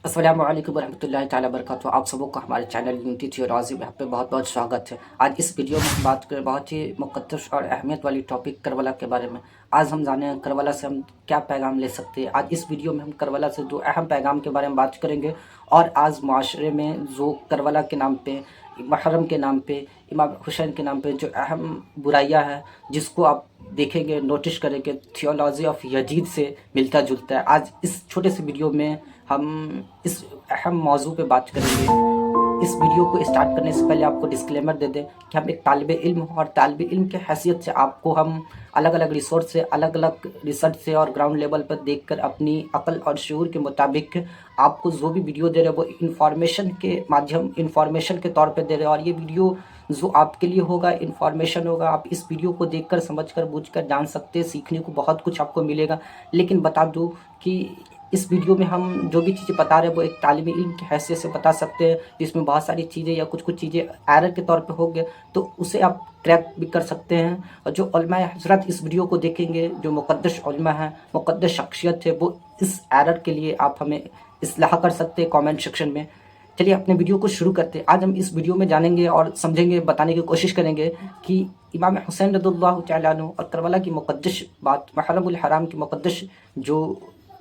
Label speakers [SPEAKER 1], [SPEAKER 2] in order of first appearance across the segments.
[SPEAKER 1] अस्सलामु अलैकुम वरहमतुल्लाहि ताला बरकातहू। आप सबों का हमारे चैनल यूनिटी थियोलॉजी में यहाँ पे बहुत बहुत स्वागत है। आज इस वीडियो में हम बात करें बहुत ही मुक़द्दस और अहमियत वाली टॉपिक करबला के बारे में। आज हम जाने करबला से हम क्या पैगाम ले सकते हैं। आज इस वीडियो में हम करबला से जो अहम पैगाम के बारे में बात करेंगे और आज माशरे में जो करबला के नाम पे, मुहर्रम के नाम पे, इमाम हुसैन के नाम पे जो अहम बुराइयाँ हैं जिसको आप देखेंगे, नोटिस करेंगे, थियोलॉजी ऑफ यजीद से मिलता जुलता है। आज इस छोटे से वीडियो में हम इस अहम मौजू पे बात करेंगे। इस वीडियो को स्टार्ट करने से पहले आपको डिस्क्लेमर दे दें कि हम एक तालिब इल्म हैं और तालिब इल्म के हैसियत से आपको हम अलग अलग रिसोर्स से, अलग अलग रिसर्च से और ग्राउंड लेवल पर देखकर अपनी अक्ल और शऊर के मुताबिक आपको जो भी वीडियो दे रहे हैं वो इंफॉर्मेशन के तौर पे दे रहे हैं। और ये वीडियो जो आपके लिए होगा इंफॉर्मेशन होगा। आप इस वीडियो को देखकर, समझकर, बूझकर जान सकते हैं, सीखने को बहुत कुछ आपको मिलेगा। लेकिन बता दूं कि इस वीडियो में हम जो भी चीज़ें बता रहे हैं वो एक तालिब इल्म की हैसियत से बता सकते हैं, जिसमें बहुत सारी चीज़ें या कुछ चीज़ें एरर के तौर पे होंगे तो उसे आप ट्रैक भी कर सकते हैं। और जो उलमा हज़रत इस वीडियो को देखेंगे, जो मुक़द्दस उलमा है, मुक़द्दस शख्सियत है, वो इस एरर के लिए आप हमें इस्लाह कर सकते हैं कमेंट सेक्शन में। चलिए अपने वीडियो को शुरू करते हैं। आज हम इस वीडियो में जानेंगे और समझेंगे, बताने की कोशिश करेंगे कि इमाम हुसैन रज़ियल्लाहु तआला अन्हु और करबला की मुक़द्दस बात, मुहर्रमुल हराम की मुक़द्दस जो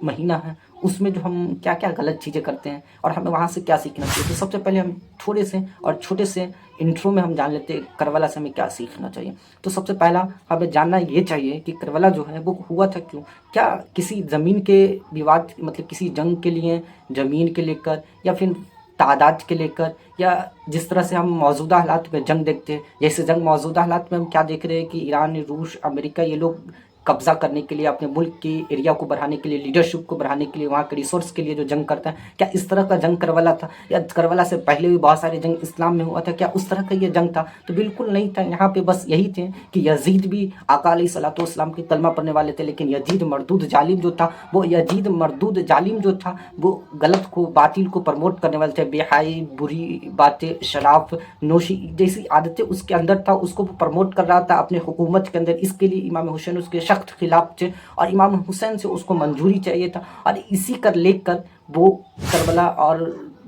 [SPEAKER 1] महीना है उसमें जो हम क्या क्या गलत चीज़ें करते हैं और हमें वहाँ से क्या सीखना चाहिए। तो सबसे पहले हम थोड़े से और छोटे से इंट्रो में हम जान लेते हैं करबला से हमें क्या सीखना चाहिए। तो सबसे पहला हमें जानना ये चाहिए कि करबला जो है वो हुआ था क्यों। क्या किसी ज़मीन के विवाद, मतलब किसी जंग के लिए, ज़मीन के लेकर, या फिर तादाद के लेकर, या जिस तरह से हम मौजूदा हालात में जंग देखते हैं, जैसे जंग मौजूदा हालात में हम क्या देख रहे हैं कि ईरान, रूस, अमेरिका ये लोग कब्ज़ा करने के लिए, अपने मुल्क की एरिया को बढ़ाने के लिए, लीडरशिप को बढ़ाने के लिए, वहाँ के रिसोर्स के लिए जो जंग करता है, क्या इस तरह का जंग करबला था? या करबला से पहले भी बहुत सारे जंग इस्लाम में हुआ था, क्या उस तरह का ये जंग था? तो बिल्कुल नहीं था। यहाँ पे बस यही थे कि यजीद भी आका अलैहिस्सलातु वस्सलाम के कलमा पढ़ने वाले थे, लेकिन यजीद मरदूद जालिम जो था, वो यजीद मरदूद जालिम जो था वो गलत को, बातिल को प्रमोट करने वाले थे। बेहाई, बुरी बातें, शराब नोशी जैसी आदतें उसके अंदर था, उसको वो प्रमोट कर रहा था अपने हुकूमत के अंदर। इसके लिए इमाम हुसैन उसके सख्त खिलाफ थे और इमाम हुसैन से उसको मंजूरी चाहिए था। और इसी कर लेकर वो करबला और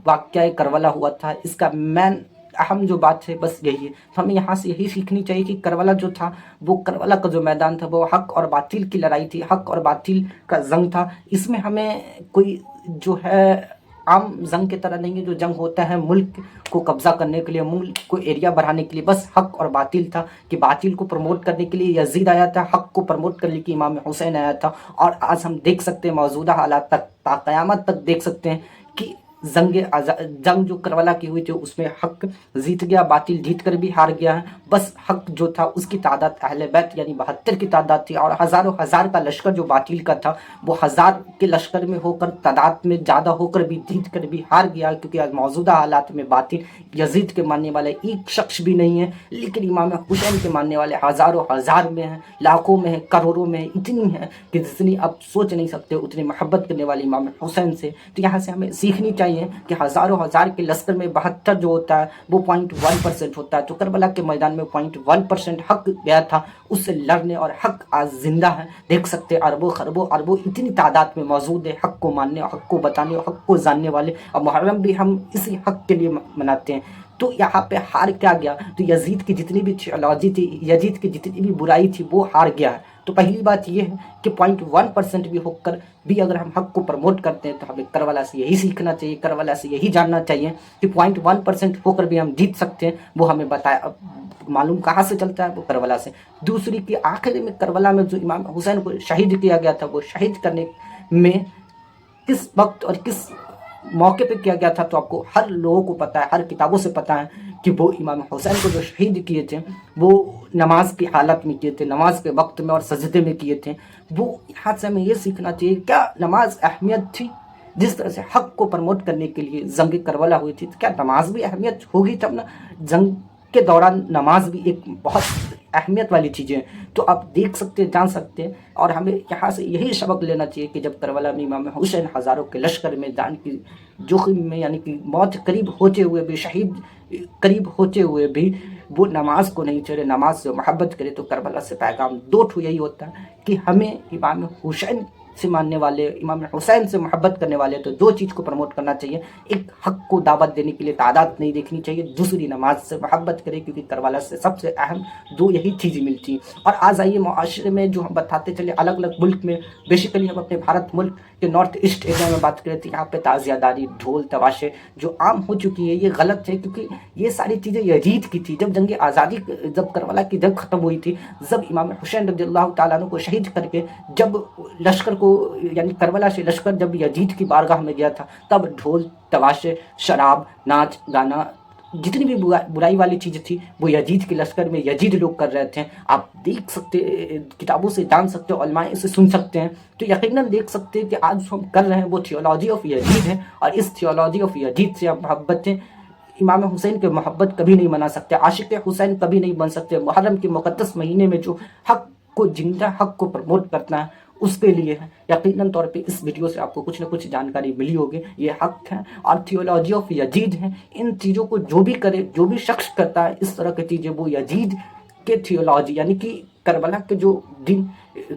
[SPEAKER 1] वाक़या करबला हुआ था। इसका मेन अहम जो बात है बस यही है। तो हमें यहाँ से यही सीखनी चाहिए कि करबला जो था, वो करबला का जो मैदान था वो हक और बातिल की लड़ाई थी, हक और बातिल का जंग था। इसमें हमें कोई जो है आम जंग की तरह नहीं है, जो जंग होता है मुल्क को कब्जा करने के लिए, मुल्क को एरिया बढ़ाने के लिए, बस हक और बातिल था। कि बातिल को प्रमोट करने के लिए यजीद आया था, हक को प्रमोट करने के लिए इमाम हुसैन आया था। और आज हम देख सकते हैं मौजूदा हालात तक, क़यामत तक देख सकते हैं कि जंग जो करबला की हुई थी उसमें हक जीत गया, बातिल जीत कर भी हार गया है। बस हक जो था उसकी तादाद अहले बैत यानी 72 की तादाद थी, और हज़ारों हज़ार का लश्कर जो बातिल का था वो हज़ार के लश्कर में होकर, तादाद में ज़्यादा होकर भी जीत कर भी हार गया। क्योंकि आज मौजूदा हालात में बातिल यजीद के मानने वाले एक शख्स भी नहीं है, लेकिन इमाम हुसैन के मानने वाले हज़ारों हज़ार में हैं, लाखों में हैं, करोड़ों में हैं। इतनी है कि जितनी आप सोच नहीं सकते, उतनी मोहब्बत करने वाले इमाम हुसैन से। तो यहाँ से हमें सीखनी चाहिए कि हज़ारों हज़ार के लश्कर में 72 जो होता है वो 0.1% होता है। तो करबला के मैदान में 0.1% हक गया था उससे लड़ने, और हक आज जिंदा है। देख सकते हैं अरबों खरबों अरबों इतनी तादाद में मौजूद है हक को मानने, हक को बताने, हक को जानने वाले। और मुहर्रम भी हम इसी हक के लिए मनाते हैं। तो यहाँ पे हार क्या गया? तो यजीद की जितनी भी थियोलॉजी थी, यजीद की जितनी भी बुराई थी वो हार गया है। तो पहली बात ये है कि 0.1% भी होकर भी अगर हम हक को प्रमोट करते हैं तो हमें करबला से यही सीखना चाहिए, करबला से यही जानना चाहिए कि 0.1% होकर भी हम जीत सकते हैं। वो हमें बताया, मालूम कहाँ से चलता है? वो करबला से। दूसरी कि आखिर में करबला में जो इमाम हुसैन को शहीद किया गया था, वो शहीद करने में किस वक्त और किस मौके पे किया गया था तो आपको हर लोगों को पता है, हर किताबों से पता है कि वो इमाम हुसैन को जो शहीद किए थे वो नमाज की हालत में किए थे, नमाज के वक्त में और सजदे में किए थे। वो यहाँ से हमें ये सीखना चाहिए, क्या नमाज अहमियत थी? जिस तरह से हक को प्रमोट करने के लिए जंग करबला हुई थी, तो क्या नमाज भी अहमियत होगी तब ना? जंग के दौरान नमाज भी एक बहुत अहमियत वाली चीज़ें हैं। तो आप देख सकते हैं, जान सकते हैं। और हमें यहाँ से यही सबक लेना चाहिए कि जब करबला में इमाम हुसैन हज़ारों के लश्कर में जान की जोखिम में, यानी कि मौत करीब होते हुए भी, शहीद करीब होते हुए भी वो नमाज को नहीं छोड़े, नमाज से मोहब्बत करे। तो करबला से पैगाम दो ठो यही होता है कि हमें इमाम हुसैन سے ماننے والے، امام حسین سے محبت کرنے والے، تو دو چیز کو پروموٹ کرنا چاہیے. ایک حق کو دعوت دینے کے لیے تعداد نہیں دیکھنی چاہیے، دوسری نماز سے محبت کرے، کیونکہ کربلا سے سب سے اہم دو یہی چیزیں ملتی ہیں. اور آج آئیے معاشرے میں جو ہم بتاتے چلے الگ الگ ملک میں، بیسیکلی ہم اپنے بھارت ملک کے نارتھ ایسٹ ایریا میں بات کریں تو یہاں پہ تعزیہ داری، ڈھول تماشے جو عام ہو چکی ہے، یہ غلط ہے. کیونکہ یہ ساری چیزیں یزید کی تھی. جب جنگ آزادی، جب کربلا کی جنگ ختم ہوئی تھی، جب امام حسین رضی اللہ تعالیٰ عنہ کو شہید کر کے جب لشکر کو، یعنی کربلا سے لشکر جب یزید کی بارگاہ میں گیا تھا، تب ڈھول تماشے، شراب، ناچ گانا، جتنی بھی برائی والی چیزیں تھی وہ یزید کے لشکر میں یزید لوگ کر رہے تھے. آپ دیکھ سکتے، کتابوں سے جان سکتے ہو، علماء سے سن سکتے ہیں، تو یقیناً دیکھ سکتے ہیں کہ آج جو ہم کر رہے ہیں وہ تھیولوجی آف یزید ہے. اور اس تھیولوجی آف یزید سے ہم محبتیں، امام حسین کے محبت کبھی نہیں منا سکتے، عاشق حسین کبھی نہیں بن سکتے. محرم کے مقدس مہینے میں جو حق کو زندہ، حق کو پروموٹ کرنا ہے، اس کے لیے ہے. یقیناً طور پہ اس ویڈیو سے آپ کو کچھ نہ کچھ جانکاری ملی ہوگی. یہ حق ہے اور تھیولوجی آف یزید ہے. ان چیزوں کو جو بھی کرے، جو بھی شخص کرتا ہے اس طرح کی چیزیں، وہ یزید کے تھیولوجی، یعنی کہ کربلا کے جو دن،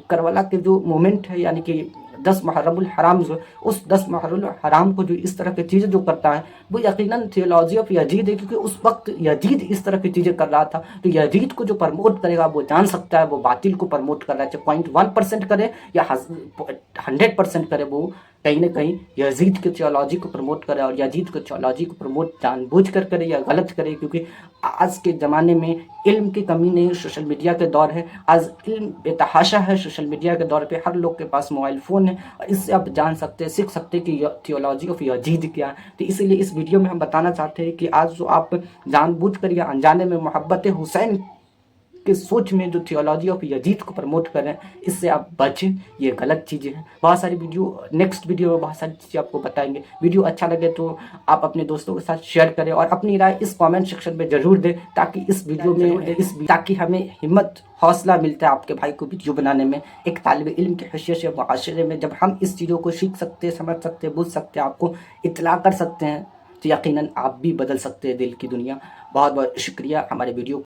[SPEAKER 1] کربلا کے جو مومنٹ ہے، یعنی کہ 10 محرم الحرام، جو اس 10 محرم الحرام کو جو اس طرح کی چیزیں جو کرتا ہے، وہ یقیناً تھیولوجی آف یزید ہے. کیونکہ اس وقت یزید اس طرح کی چیزیں کر رہا تھا، تو یزید کو جو پرموٹ کرے گا وہ جان سکتا ہے وہ باطل کو پرموٹ کر رہا ہے. چاہے 0.1% کرے یا 100% کرے، وہ کہیں نہ کہیں یزید کے تھیولوجی کو پروموٹ کرے. اور یزید کے تھیولوجی کو پروموٹ جان بوجھ کر کرے یا غلط کرے. کیونکہ آج کے زمانے میں علم کی کمی نہیں، سوشل میڈیا کے دور ہے. آج علم بے تحاشا ہے. سوشل میڈیا کے دور پہ ہر لوگ کے پاس موبائل فون ہے، اور اس سے آپ جان سکتے ہیں، سیکھ سکتے ہیں کہ تھیولوجی آف یزید کیا ہے. تو اسی لیے اس ویڈیو میں ہم بتانا چاہتے ہیں کہ آج جو آپ جان بوجھ کر یا انجانے میں محبت حسین کے سوچ میں جو تھیولوجی آف یزید کو پروموٹ کریں، اس سے آپ بچیں. یہ غلط چیزیں ہیں. بہت ساری ویڈیو، نیکسٹ ویڈیو میں بہت ساری چیزیں آپ کو بتائیں گے. ویڈیو اچھا لگے تو آپ اپنے دوستوں کے ساتھ شیئر کریں اور اپنی رائے اس کامنٹ سیکشن میں ضرور دیں، تاکہ اس ویڈیو میں تاکہ ہمیں ہمت، حوصلہ ملتا ہے آپ کے بھائی کو ویڈیو بنانے میں. ایک طالب علم کی حیثیت سے معاشرے میں جب ہم اس چیزوں کو سیکھ سکتے، سمجھ سکتے، بوجھ سکتے، آپ کو اطلاع کر سکتے ہیں، تو یقیناً آپ بھی بدل سکتے ہیں دل کی دنیا. بہت بہت شکریہ ہمارے ویڈیو